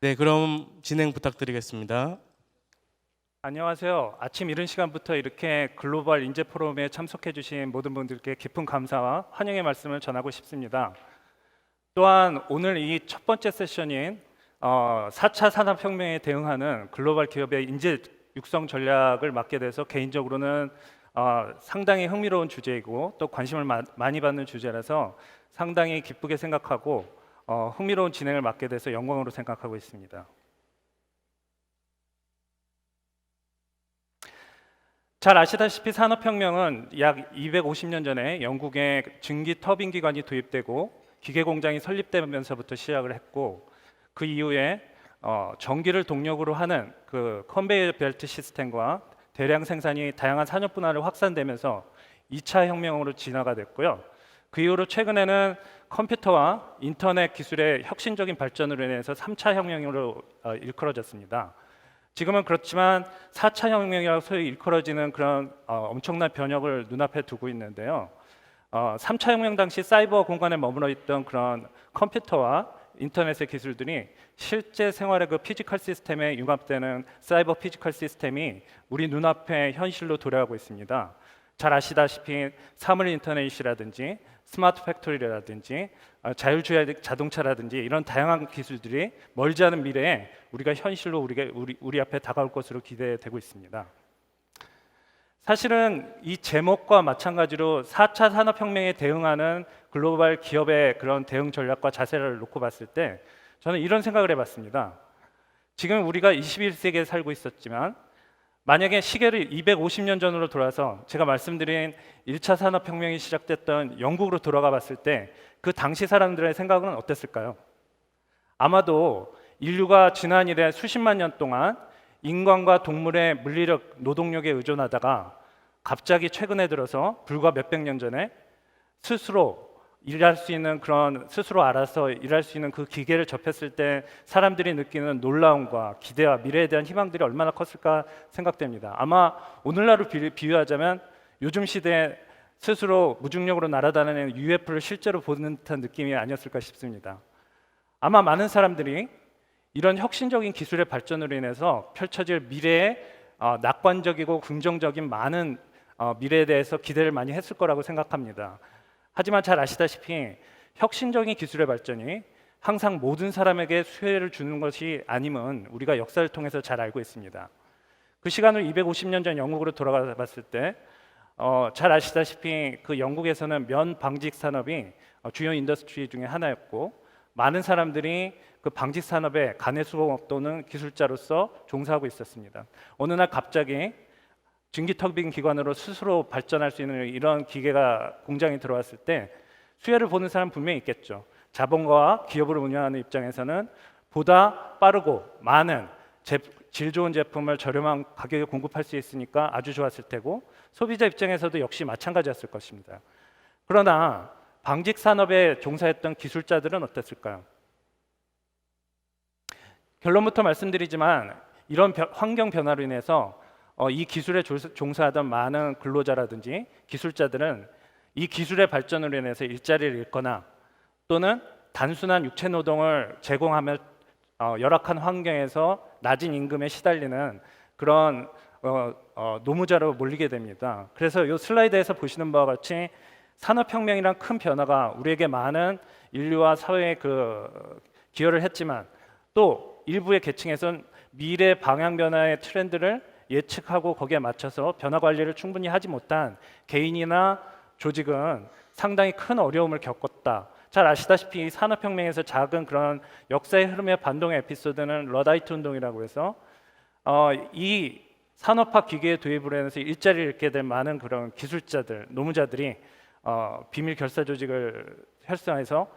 네, 그럼 진행 부탁드리겠습니다. 안녕하세요. 아침 이른 시간부터 이렇게 글로벌 인재 포럼에 참석해 주신 모든 분들께 깊은 감사와 환영의 말씀을 전하고 싶습니다. 또한 오늘 이 첫 번째 세션인 4차 산업혁명에 대응하는 글로벌 기업의 인재 육성 전략을 맡게 돼서 개인적으로는 상당히 흥미로운 주제이고 또 관심을 많이 받는 주제라서 상당히 기쁘게 생각하고 흥미로운 진행을 맡게 돼서 영광으로 생각하고 있습니다. 잘 아시다시피 산업혁명은 약 250년 전에 영국의 증기 터빈 기관이 도입되고 기계 공장이 설립되면서부터 시작을 했고, 그 이후에 전기를 동력으로 하는 그 컨베이어 벨트 시스템과 대량 생산이 다양한 산업 분야로 확산되면서 2차 혁명으로 진화가 됐고요. 그 이후로 최근에는 컴퓨터와 인터넷 기술의 혁신적인 발전으로 인해서 3차 혁명으로 일컬어졌습니다. 지금은 그렇지만 4차 혁명이라고 소위 일컬어지는 그런 엄청난 변혁을 눈앞에 두고 있는데요. 3차 혁명 당시 사이버 공간에 머물러 있던 그런 컴퓨터와 인터넷의 기술들이 실제 생활의 그 피지컬 시스템에 융합되는 사이버 피지컬 시스템이 우리 눈앞에 현실로 도래하고 있습니다. 잘 아시다시피 사물 인터넷이라든지 스마트 팩토리라든지 자율주행 자동차라든지 이런 다양한 기술들이 멀지 않은 미래에 우리가 현실로 우리 앞에 다가올 것으로 기대되고 있습니다. 사실은 이 제목과 마찬가지로 4차 산업혁명에 대응하는 글로벌 기업의 그런 대응 전략과 자세를 놓고 봤을 때 저는 이런 생각을 해봤습니다. 지금 우리가 21세기에 살고 있었지만 만약에 시계를 250년 전으로 돌아서 제가 말씀드린 1차 산업혁명이 시작됐던 영국으로 돌아가 봤을 때 그 당시 사람들의 생각은 어땠을까요? 아마도 인류가 지난 이래 수십만 년 동안 인간과 동물의 물리력, 노동력에 의존하다가 갑자기 최근에 들어서 불과 몇백 년 전에 스스로 일할 수 있는 그런 스스로 알아서 일할 수 있는 그 기계를 접했을 때 사람들이 느끼는 놀라움과 기대와 미래에 대한 희망들이 얼마나 컸을까 생각됩니다. 아마 오늘날로 비유하자면 요즘 시대에 스스로 무중력으로 날아다니는 UFO를 실제로 보는 듯한 느낌이 아니었을까 싶습니다. 아마 많은 사람들이 이런 혁신적인 기술의 발전으로 인해서 펼쳐질 미래에 낙관적이고 긍정적인 많은 미래에 대해서 기대를 많이 했을 거라고 생각합니다. 하지만 잘 아시다시피 혁신적인 기술의 발전이 항상 모든 사람에게 수혜를 주는 것이 아님은 우리가 역사를 통해서 잘 알고 있습니다. 그 시간을 250년 전 영국으로 돌아가 봤을 때 잘 아시다시피 그 영국에서는 면 방직 산업이 주요 인더스트리 중에 하나였고 많은 사람들이 그 방직 산업에 간해수공업 또는 기술자로서 종사하고 있었습니다. 어느 날 갑자기 증기 터빈 기관으로 스스로 발전할 수 있는 이런 기계가 공장에 들어왔을 때 수혜를 보는 사람 분명히 있겠죠. 자본가와 기업을 운영하는 입장에서는 보다 빠르고 많은 질 좋은 제품을 저렴한 가격에 공급할 수 있으니까 아주 좋았을 테고 소비자 입장에서도 역시 마찬가지였을 것입니다. 그러나 방직 산업에 종사했던 기술자들은 어땠을까요? 결론부터 말씀드리지만 이런 환경 변화로 인해서 이 기술에 종사하던 많은 근로자라든지 기술자들은 이 기술의 발전으로 인해서 일자리를 잃거나 또는 단순한 육체 노동을 제공하며 열악한 환경에서 낮은 임금에 시달리는 그런 노무자로 몰리게 됩니다. 그래서 이 슬라이드에서 보시는 바와 같이 산업혁명이란 큰 변화가 우리에게 많은 인류와 사회에 기여를 했지만 또 일부의 계층에서는 미래 방향 변화의 트렌드를 예측하고 거기에 맞춰서 변화 관리를 충분히 하지 못한 개인이나 조직은 상당히 큰 어려움을 겪었다. 잘 아시다시피 산업혁명에서 작은 그런 역사의 흐름의 반동의 에피소드는 러다이트 운동이라고 해서 이 산업화 기계의 도입으로 인해서 일자리를 잃게 된 많은 그런 기술자들, 노무자들이 비밀 결사 조직을 활성화해서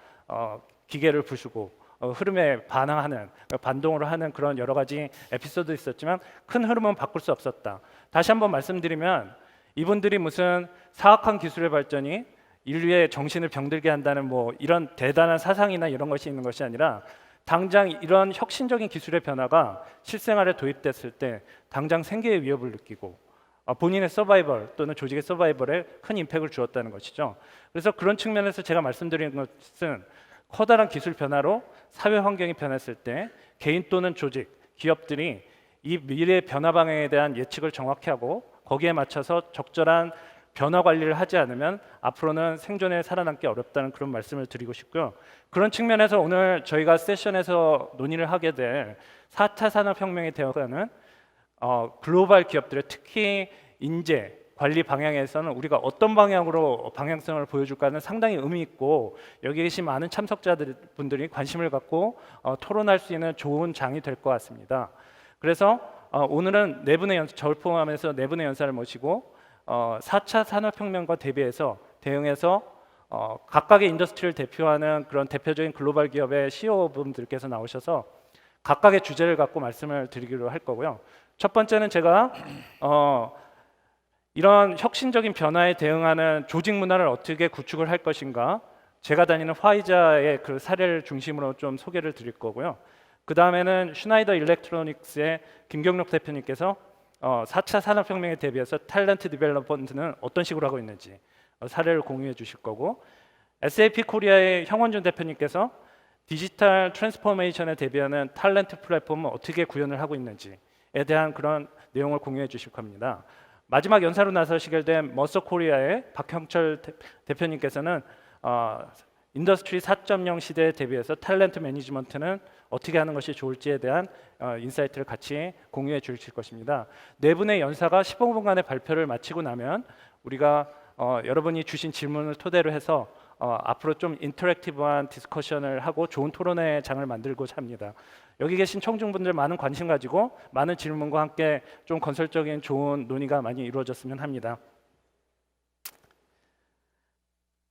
기계를 부수고 흐름에 반항하는 반동으로 하는 그런 여러 가지 에피소드 있었지만 큰 흐름은 바꿀 수 없었다. 다시 한번 말씀드리면 이분들이 무슨 사악한 기술의 발전이 인류의 정신을 병들게 한다는 뭐 이런 대단한 사상이나 이런 것이 있는 것이 아니라 당장 이런 혁신적인 기술의 변화가 실생활에 도입됐을 때 당장 생계의 위협을 느끼고 본인의 서바이벌 또는 조직의 서바이벌에 큰 임팩트를 주었다는 것이죠. 그래서 그런 측면에서 제가 말씀드리는 것은 커다란 기술 변화로 사회 환경이 변했을 때 개인 또는 조직, 기업들이 이 미래 변화 방향에 대한 예측을 정확히 하고 거기에 맞춰서 적절한 변화 관리를 하지 않으면 앞으로는 생존에 살아남기 어렵다는 그런 말씀을 드리고 싶고요. 그런 측면에서 오늘 저희가 세션에서 논의를 하게 될 4차 산업혁명에 대응하는 글로벌 기업들의 특히 인재 관리 방향에서는 우리가 어떤 방향으로 방향성을 보여줄까는 상당히 의미 있고 여기 계신 많은 참석자들 분들이 관심을 갖고 토론할 수 있는 좋은 장이 될 것 같습니다. 그래서 오늘은 네 분의 저를 포함해서 네 분의 연사를 모시고 4차 산업혁명과 대응해서 각각의 인더스트리를 대표하는 그런 대표적인 글로벌 기업의 CEO 분들께서 나오셔서 각각의 주제를 갖고 말씀을 드리기로 할 거고요. 첫 번째는 제가 이런 혁신적인 변화에 대응하는 조직 문화를 어떻게 구축을 할 것인가, 제가 다니는 화이자의 그 사례를 중심으로 좀 소개를 드릴 거고요. 그 다음에는 슈나이더 일렉트로닉스의 김경록 대표님께서 4차 산업혁명에 대비해서 탤런트 디벨롭먼트는 어떤 식으로 하고 있는지 사례를 공유해 주실 거고, SAP 코리아의 형원준 대표님께서 디지털 트랜스포메이션에 대비하는 탤런트 플랫폼을 어떻게 구현을 하고 있는지에 대한 그런 내용을 공유해 주실 겁니다. 마지막 연사로 나서시게 된 머서 코리아의 박형철 대표님께서는 인더스트리 4.0 시대에 대비해서 탤런트 매니지먼트는 어떻게 하는 것이 좋을지에 대한 인사이트를 같이 공유해 주실 것입니다. 네 분의 연사가 15분간의 발표를 마치고 나면 우리가 여러분이 주신 질문을 토대로 해서 앞으로 좀 인터랙티브한 디스커션을 하고 좋은 토론의 장을 만들고자 합니다. 여기 계신 청중분들 많은 관심 가지고 많은 질문과 함께 좀 건설적인 좋은 논의가 많이 이루어졌으면 합니다.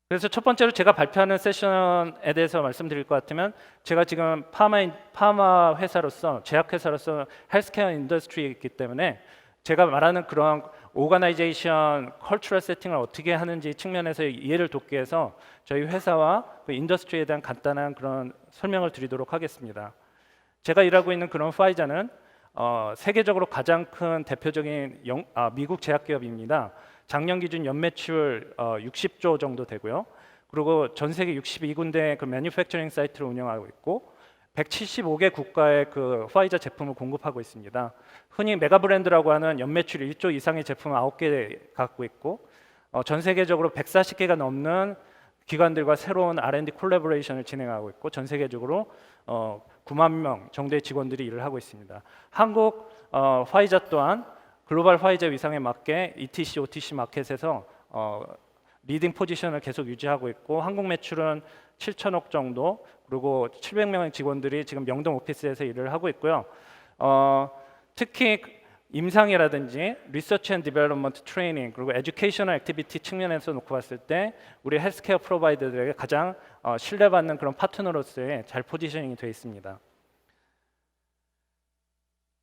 그래서 첫 번째로 제가 발표하는 세션에 대해서 말씀드릴 것 같으면, 제가 지금 파마 회사로서 제약회사로서 헬스케어 인더스트리에 있기 때문에 제가 말하는 그런 오가나이제이션 컬처럴 세팅을 어떻게 하는지 측면에서 이해를 돕기 위해서 저희 회사와 그 인더스트리에 대한 간단한 그런 설명을 드리도록 하겠습니다. 제가 일하고 있는 그런 화이자는 세계적으로 가장 큰 대표적인 미국 제약기업입니다. 작년 기준 연매출 60조 정도 되고요. 그리고 전 세계 62군데 그 매뉴팩처링 사이트를 운영하고 있고 175개 국가에 그 화이자 제품을 공급하고 있습니다. 흔히 메가 브랜드라고 하는 연매출 1조 이상의 제품 9개 갖고 있고 전 세계적으로 140개가 넘는 기관들과 새로운 R&D 콜라보레이션을 진행하고 있고 전 세계적으로 9만 명 정도의 직원들이 일을 하고 있습니다. 한국 화이자 또한 글로벌 화이자 위상에 맞게 ETC, OTC 마켓에서 리딩 포지션을 계속 유지하고 있고 한국 매출은 7천억 정도, 그리고 700명의 직원들이 지금 명동 오피스에서 일을 하고 있고요. 특히 임상이라든지 리서치 앤 디벨롭먼트 트레이닝 그리고 에듀케이셔널 액티비티 측면에서 놓고 봤을 때 우리 헬스케어 프로바이더들에게 가장 신뢰받는 그런 파트너로서의 잘 포지셔닝이 되어 있습니다.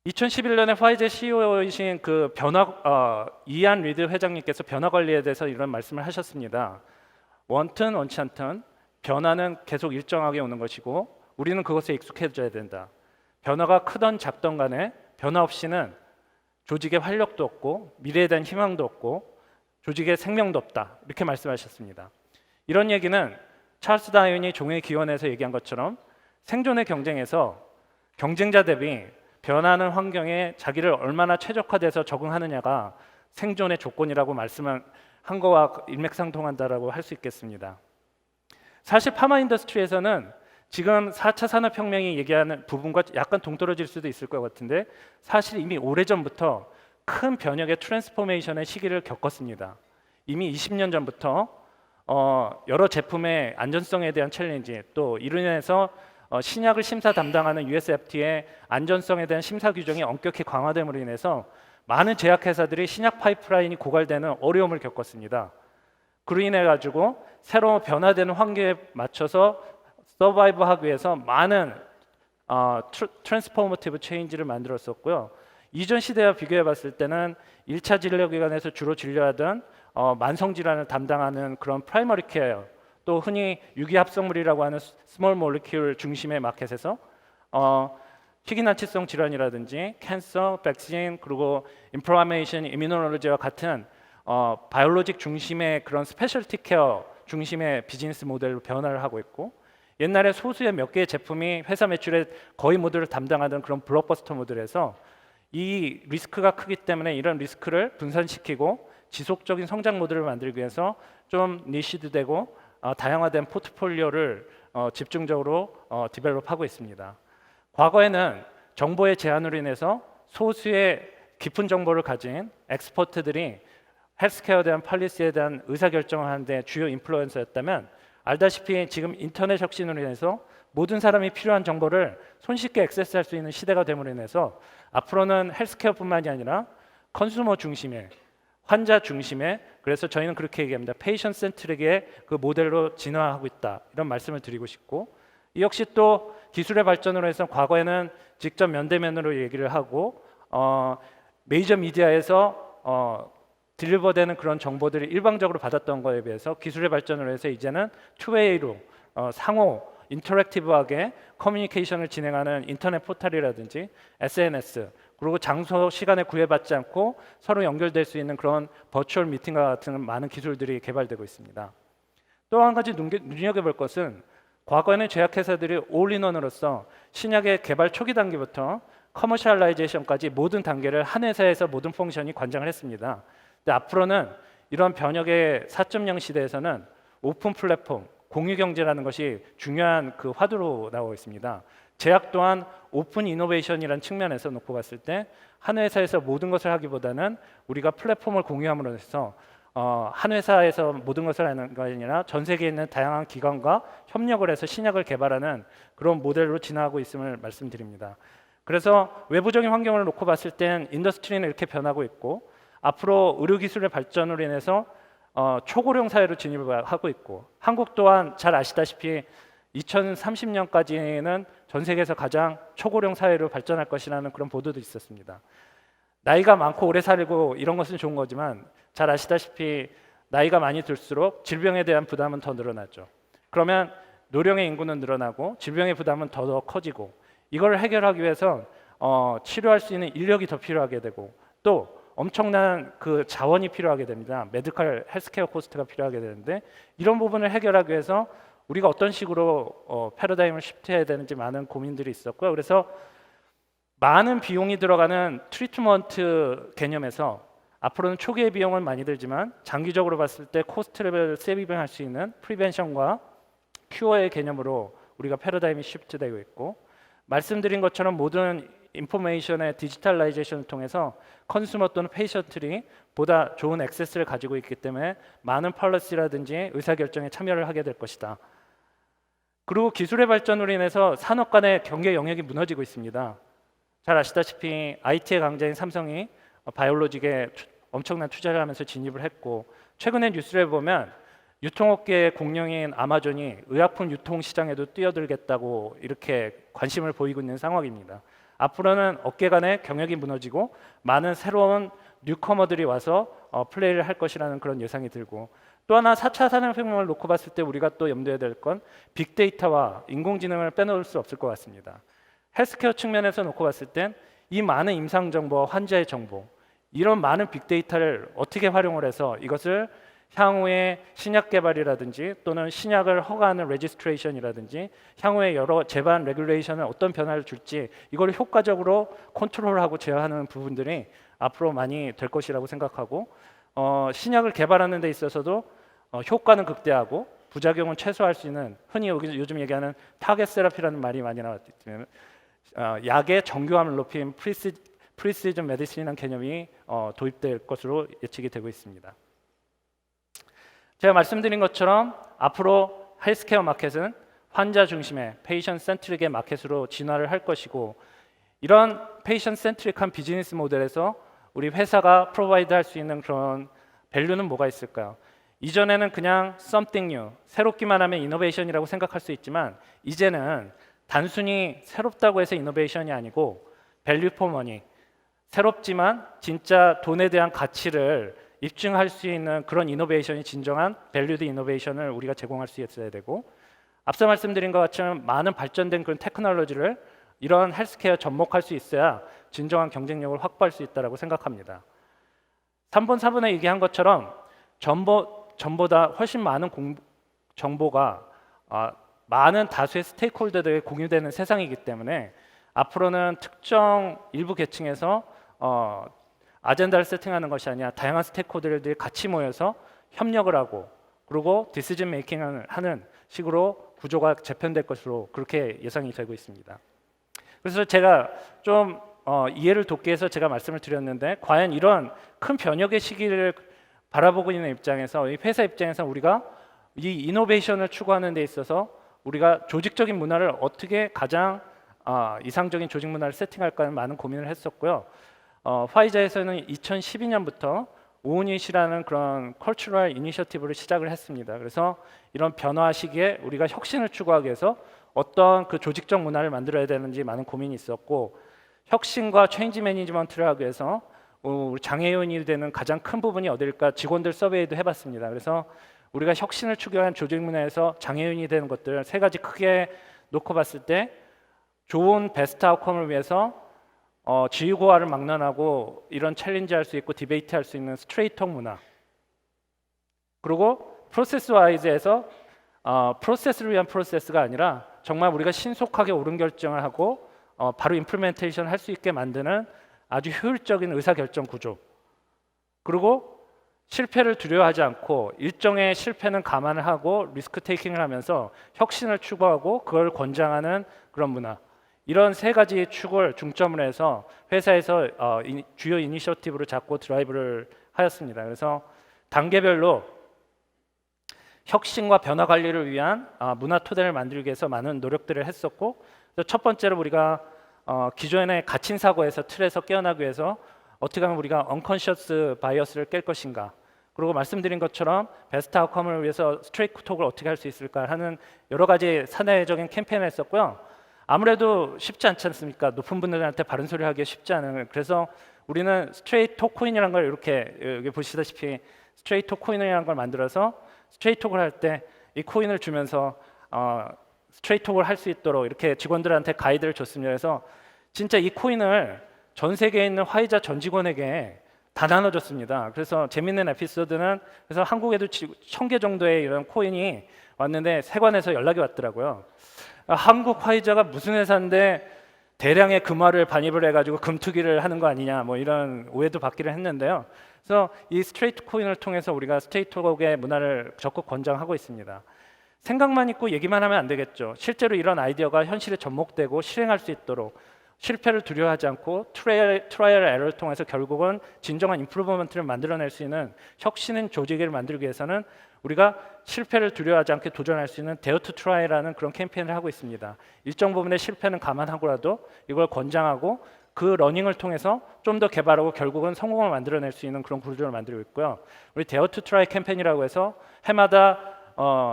2011년에 화이자 CEO이신 그 이안 리드 회장님께서 변화 관리에 대해서 이런 말씀을 하셨습니다. 원튼 원치 않든 변화는 계속 일정하게 오는 것이고 우리는 그것에 익숙해져야 된다. 변화가 크던 작던 간에 변화 없이는 조직의 활력도 없고 미래에 대한 희망도 없고 조직의 생명도 없다. 이렇게 말씀하셨습니다. 이런 얘기는 찰스 다윈이 종의 기원에서 얘기한 것처럼 생존의 경쟁에서 경쟁자 대비 변하는 환경에 자기를 얼마나 최적화돼서 적응하느냐가 생존의 조건이라고 말씀한 거와 일맥상통한다라고 할 수 있겠습니다. 사실 파마 인더스트리에서는 지금 4차 산업혁명이 얘기하는 부분과 약간 동떨어질 수도 있을 것 같은데 사실 이미 오래전부터 큰 변혁의 트랜스포메이션의 시기를 겪었습니다. 이미 20년 전부터 여러 제품의 안전성에 대한 챌린지, 또 이로 인해서 신약을 심사 담당하는 US FDA의 안전성에 대한 심사 규정이 엄격히 강화됨으로 인해서 많은 제약회사들이 신약 파이프라인이 고갈되는 어려움을 겪었습니다. 그로 인해 가지고 새로운 변화되는 환경에 맞춰서 서바이브하기 위해서 많은 트랜스포머티브 체인지를 만들었었고요. 이전 시대와 비교해 봤을 때는 1차 진료기관에서 주로 진료하던 만성질환을 담당하는 그런 프라이머리 케어, 또 흔히 유기합성물이라고 하는 스몰 몰리큘 중심의 마켓에서 희귀난치성 질환이라든지 캔서, 백신, 그리고 인플라메이션, 이뮤놀로지와 같은 바이올로직 중심의 그런 스페셜티 케어 중심의 비즈니스 모델로 변화를 하고 있고 옛날에 소수의 몇 개의 제품이 회사 매출의 거의 모두를 담당하던 그런 블록버스터 모델에서 이 리스크가 크기 때문에 이런 리스크를 분산시키고 지속적인 성장 모델을 만들기 위해서 좀 니시드되고 다양화된 포트폴리오를 집중적으로 디벨롭하고 있습니다. 과거에는 정보의 제한으로 인해서 소수의 깊은 정보를 가진 엑스퍼트들이 헬스케어에 대한 팔리시에 대한 의사결정을 하는데 주요 인플루언서였다면, 알다시피 지금 인터넷 혁신으로 인해서 모든 사람이 필요한 정보를 손쉽게 액세스할 수 있는 시대가 됨으로 인해서 앞으로는 헬스케어뿐만이 아니라 컨슈머 중심의, 환자 중심의, 그래서 저희는 그렇게 얘기합니다. 페이션 센트릭의 그 모델로 진화하고 있다, 이런 말씀을 드리고 싶고, 이 역시 또 기술의 발전으로 해서 과거에는 직접 면대면으로 얘기를 하고 메이저 미디어에서 딜리버되는 그런 정보들이 일방적으로 받았던 거에 비해서 기술의 발전으로 해서 이제는 투웨이로 상호 인터랙티브하게 커뮤니케이션을 진행하는 인터넷 포털이라든지 SNS, 그리고 장소 시간에 구애받지 않고 서로 연결될 수 있는 그런 버추얼 미팅과 같은 많은 기술들이 개발되고 있습니다. 또 한 가지 눈여겨볼 것은, 과거에는 제약회사들이 올인원으로서 신약의 개발 초기 단계부터 커머셜라이제이션까지 모든 단계를 한 회사에서 모든 펑션이 관장을 했습니다. 근데 앞으로는 이런 변혁의 4.0 시대에서는 오픈 플랫폼, 공유 경제라는 것이 중요한 그 화두로 나오고 있습니다. 제약 또한 오픈 이노베이션이라는 측면에서 놓고 봤을 때 한 회사에서 모든 것을 하기보다는 우리가 플랫폼을 공유함으로 해서 한 회사에서 모든 것을 하는 게 아니라 전 세계에 있는 다양한 기관과 협력을 해서 신약을 개발하는 그런 모델로 진화하고 있음을 말씀드립니다. 그래서 외부적인 환경을 놓고 봤을 땐 인더스트리는 이렇게 변하고 있고, 앞으로 의료기술의 발전으로 인해서 초고령 사회로 진입을 하고 있고, 한국 또한 잘 아시다시피 2030년까지는 전 세계에서 가장 초고령 사회로 발전할 것이라는 그런 보도도 있었습니다. 나이가 많고 오래 살고 이런 것은 좋은 거지만, 잘 아시다시피 나이가 많이 들수록 질병에 대한 부담은 더 늘어나죠. 그러면 노령의 인구는 늘어나고 질병의 부담은 더 커지고, 이걸 해결하기 위해서 치료할 수 있는 인력이 더 필요하게 되고, 또 엄청난 그 자원이 필요하게 됩니다. 메디컬 헬스케어 코스트가 필요하게 되는데, 이런 부분을 해결하기 위해서 우리가 어떤 식으로 패러다임을 시프트해야 되는지 많은 고민들이 있었고요. 그래서 많은 비용이 들어가는 트리트먼트 개념에서 앞으로는 초기의 비용은 많이 들지만 장기적으로 봤을 때 코스트를 세이빙할 수 있는 프리벤션과 큐어의 개념으로 우리가 패러다임이 시프트되고 있고, 말씀드린 것처럼 모든 인포메이션의 디지털라이제이션을 통해서 컨슈머 또는 페이션트들이 보다 좋은 액세스를 가지고 있기 때문에 많은 펄러시라든지 의사결정에 참여를 하게 될 것이다. 그리고 기술의 발전으로 인해서 산업 간의 경계 영역이 무너지고 있습니다. 잘 아시다시피 IT의 강자인 삼성이 바이오로직에 엄청난 투자를 하면서 진입을 했고, 최근에 뉴스를 보면 유통업계의 공룡인 아마존이 의약품 유통 시장에도 뛰어들겠다고 이렇게 관심을 보이고 있는 상황입니다. 앞으로는 업계 간의 경역이 무너지고 많은 새로운 뉴커머들이 와서 플레이를 할 것이라는 그런 예상이 들고, 또 하나 4차 산업혁명을 놓고 봤을 때 우리가 또 염두에 될 건 빅데이터와 인공지능을 빼놓을 수 없을 것 같습니다. 헬스케어 측면에서 놓고 봤을 땐 이 많은 임상 정보와 환자의 정보, 이런 많은 빅데이터를 어떻게 활용을 해서 이것을 향후에 신약 개발이라든지 또는 신약을 허가하는 레지스트레이션이라든지 향후에 여러 제반 레귤레이션을 어떤 변화를 줄지, 이걸 효과적으로 컨트롤하고 제어하는 부분들이 앞으로 많이 될 것이라고 생각하고, 신약을 개발하는 데 있어서도 효과는 극대화하고 부작용은 최소화할 수 있는, 흔히 요즘 얘기하는 타겟 세라피라는 말이 많이 나왔기 때문에 약의 정교함을 높인 프리시즌 메디신이라는 개념이 도입될 것으로 예측이 되고 있습니다. 제가 말씀드린 것처럼 앞으로 헬스케어 마켓은 환자 중심의 페이션 센트릭의 마켓으로 진화를 할 것이고, 이런 페이션 센트릭한 비즈니스 모델에서 우리 회사가 프로바이드 할 수 있는 그런 밸류는 뭐가 있을까요? 이전에는 그냥 something new, 새롭기만 하면 이노베이션이라고 생각할 수 있지만, 이제는 단순히 새롭다고 해서 이노베이션이 아니고 밸류 포 머니, 새롭지만 진짜 돈에 대한 가치를 입증할 수 있는 그런 이노베이션이 진정한 밸류드 이노베이션을 우리가 제공할 수 있어야 되고, 앞서 말씀드린 것처럼 많은 발전된 그런 테크놀로지를 이런 헬스케어 접목할 수 있어야 진정한 경쟁력을 확보할 수 있다고 생각합니다. 3번, 4번에 얘기한 것처럼 전보다 훨씬 많은 정보가 많은 다수의 스테이크홀더들이 공유되는 세상이기 때문에 앞으로는 특정 일부 계층에서 아젠다를 세팅하는 것이 아니라 다양한 스테이크홀더들이 같이 모여서 협력을 하고 그리고 디시전 메이킹을 하는 식으로 구조가 재편될 것으로 그렇게 예상이 되고 있습니다. 그래서 제가 좀 이해를 돕기 위해서 제가 말씀을 드렸는데 과연 이런 큰 변혁의 시기를 바라보고 있는 입장에서 이 회사 입장에서 우리가 이 이노베이션을 추구하는 데 있어서 우리가 조직적인 문화를 어떻게 가장 이상적인 조직 문화를 세팅할까 하는 많은 고민을 했었고요. 화이자에서는 2012년부터 오은잇이라는 그런 컬처럴 이니셔티브를 시작을 했습니다. 그래서 이런 변화 시기에 우리가 혁신을 추구하기 위해서 어떤 그 조직적 문화를 만들어야 되는지 많은 고민이 있었고 혁신과 체인지 매니지먼트를 하기 위해서 우리 장애요인이 되는 가장 큰 부분이 어딜까 직원들 서베이도 해봤습니다. 그래서 우리가 혁신을 추구하는 조직 문화에서 장애요인이 되는 것들 세 가지 크게 놓고 봤을 때 좋은 베스트 아웃컴을 위해서 지휘고하를 막론하고 이런 챌린지할 수 있고 디베이트할 수 있는 스트레이트톡 문화 그리고 프로세스 와이즈에서 프로세스를 위한 프로세스가 아니라 정말 우리가 신속하게 옳은 결정을 하고 바로 임플리멘테이션 할 수 있게 만드는 아주 효율적인 의사결정 구조 그리고 실패를 두려워하지 않고 일정의 실패는 감안을 하고 리스크 테이킹을 하면서 혁신을 추구하고 그걸 권장하는 그런 문화 이런 세 가지 축을 중점으로 해서 회사에서 주요 이니셔티브를 잡고 드라이브를 하였습니다. 그래서 단계별로 혁신과 변화 관리를 위한 문화 토대를 만들기 위해서 많은 노력들을 했었고 첫 번째로 우리가 기존의 갇힌 사고에서 틀에서 깨어나기 위해서 어떻게 하면 우리가 언컨셔스 바이어스를 깰 것인가 그리고 말씀드린 것처럼 베스트 아웃컴을 위해서 스트레이트 톡을 어떻게 할 수 있을까 하는 여러 가지 사내적인 캠페인을 했었고요. 아무래도 쉽지 않지 않습니까? 높은 분들한테 바른 소리 하기 쉽지 않은 그래서 우리는 스트레이트 톡 코인이라는 걸 이렇게 여기 보시다시피 스트레이트 톡 코인이라는 걸 만들어서 스트레이트 톡을 할 때 이 코인을 주면서 스트레이트 톡을 할 수 있도록 이렇게 직원들한테 가이드를 줬습니다. 그래서 진짜 이 코인을 전 세계에 있는 화이자 전 직원에게 다 나눠줬습니다. 그래서 재밌는 에피소드는 그래서 한국에도 1000개 정도의 이런 코인이 왔는데 세관에서 연락이 왔더라고요. 한국 화이자가 무슨 회사인데 대량의 금화를 반입을 해가지고 금투기를 하는 거 아니냐 뭐 이런 오해도 받기를 했는데요. 그래서 이 스트레이트 코인을 통해서 우리가 스트레이트 톡의 문화를 적극 권장하고 있습니다. 생각만 있고 얘기만 하면 안 되겠죠. 실제로 이런 아이디어가 현실에 접목되고 실행할 수 있도록 실패를 두려워하지 않고 트라이얼 에러를 통해서 결국은 진정한 임프루브먼트를 만들어낼 수 있는 혁신인 조직을 만들기 위해서는 우리가 실패를 두려워하지 않게 도전할 수 있는 데어 투 트라이라는 그런 캠페인을 하고 있습니다. 일정 부분의 실패는 감안하고라도 이걸 권장하고 그 러닝을 통해서 좀 더 개발하고 결국은 성공을 만들어낼 수 있는 그런 구조를 만들고 있고요. 우리 데어 투 트라이 캠페인이라고 해서 해마다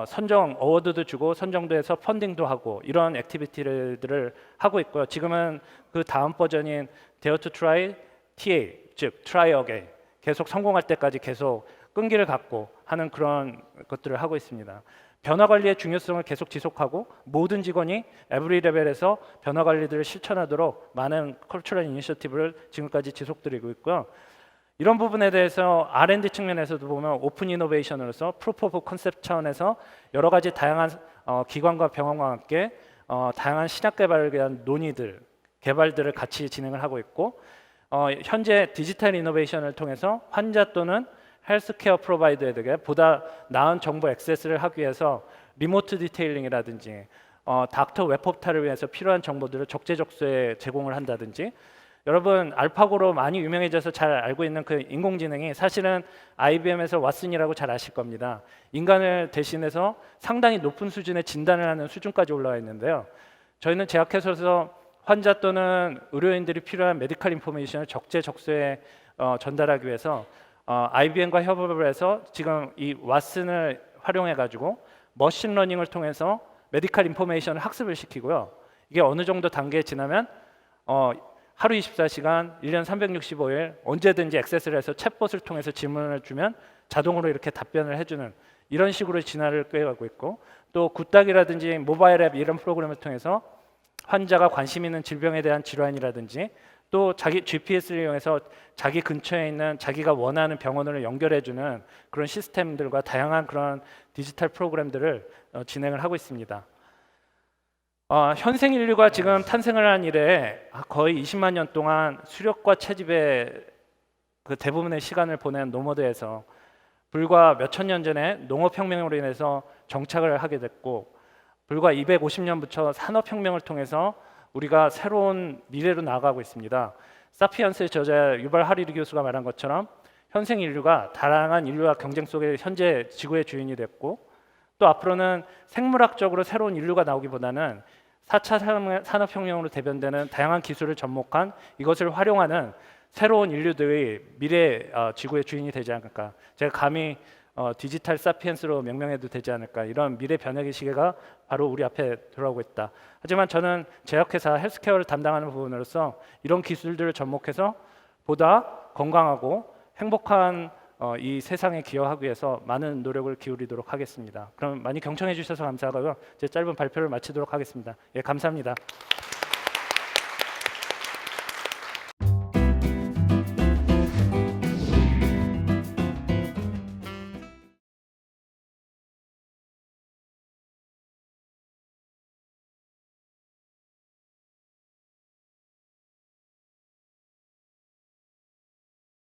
선정 어워드도 주고 선정도에서 펀딩도 하고 이런 액티비티들을 하고 있고요. 지금은 그 다음 버전인 데어 투 트라이 TA 즉 트라이 어게인 계속 성공할 때까지 계속 끈기를 갖고 하는 그런 것들을 하고 있습니다. 변화 관리의 중요성을 계속 지속하고 모든 직원이 에브리 레벨에서 변화 관리들을 실천하도록 많은 컬처럴 이니셔티브를 지금까지 지속드리고 있고요. 이런 부분에 대해서 R&D 측면에서도 보면 오픈 이노베이션으로서 프루프 오브 컨셉 차원에서 여러 가지 다양한 기관과 병원과 함께 다양한 신약 개발을 위한 논의들, 개발들을 같이 진행을 하고 있고 현재 디지털 이노베이션을 통해서 환자 또는 헬스케어 프로바이더에게 보다 나은 정보 액세스를 하기 위해서 리모트 디테일링이라든지 닥터 웹포탈을 위해서 필요한 정보들을 적재적소에 제공을 한다든지 여러분 알파고로 많이 유명해져서 잘 알고 있는 그 인공지능이 사실은 IBM에서 왓슨이라고 잘 아실 겁니다. 인간을 대신해서 상당히 높은 수준의 진단을 하는 수준까지 올라와 있는데요. 저희는 제약회사에서 환자 또는 의료인들이 필요한 메디컬 인포메이션을 적재적소에 전달하기 위해서 IBM과 협업을 해서 지금 이 왓슨을 활용해 가지고 머신러닝을 통해서 메디컬 인포메이션을 학습을 시키고요. 이게 어느 정도 단계에 지나면 하루 24시간 1년 365일 언제든지 액세스를 해서 챗봇을 통해서 질문을 주면 자동으로 이렇게 답변을 해주는 이런 식으로 진화를 꾀가고 있고 또 굿닥이라든지 모바일 앱 이런 프로그램을 통해서 환자가 관심 있는 질병에 대한 질환이라든지 또 자기 GPS를 이용해서 자기 근처에 있는 자기가 원하는 병원으로 연결해주는 그런 시스템들과 다양한 그런 디지털 프로그램들을 진행을 하고 있습니다. 현생 인류가 지금 탄생을 한 이래 거의 20만 년 동안 수렵과 채집에 그 대부분의 시간을 보낸 노마드에서 불과 몇천 년 전에 농업혁명으로 인해서 정착을 하게 됐고, 불과 250년부터 산업혁명을 통해서 우리가 새로운 미래로 나아가고 있습니다. 사피엔스의 저자 유발 하리리 교수가 말한 것처럼 현생 인류가 다양한 인류와 경쟁 속에 현재 지구의 주인이 됐고, 또 앞으로는 생물학적으로 새로운 인류가 나오기보다는 4차 산업혁명으로 대변되는 다양한 기술을 접목한 이것을 활용하는 새로운 인류들의 미래 지구의 주인이 되지 않을까. 제가 감히 디지털 사피엔스로 명명해도 되지 않을까. 이런 미래 변혁의 시계가 바로 우리 앞에 돌아오고 있다. 하지만 저는 제약회사 헬스케어를 담당하는 부분으로서 이런 기술들을 접목해서 보다 건강하고 행복한 이 세상에 기여하기 위해서 많은 노력을 기울이도록 하겠습니다. 그럼 많이 경청해 주셔서 감사하고요. 제 짧은 발표를 마치도록 하겠습니다. 예, 감사합니다.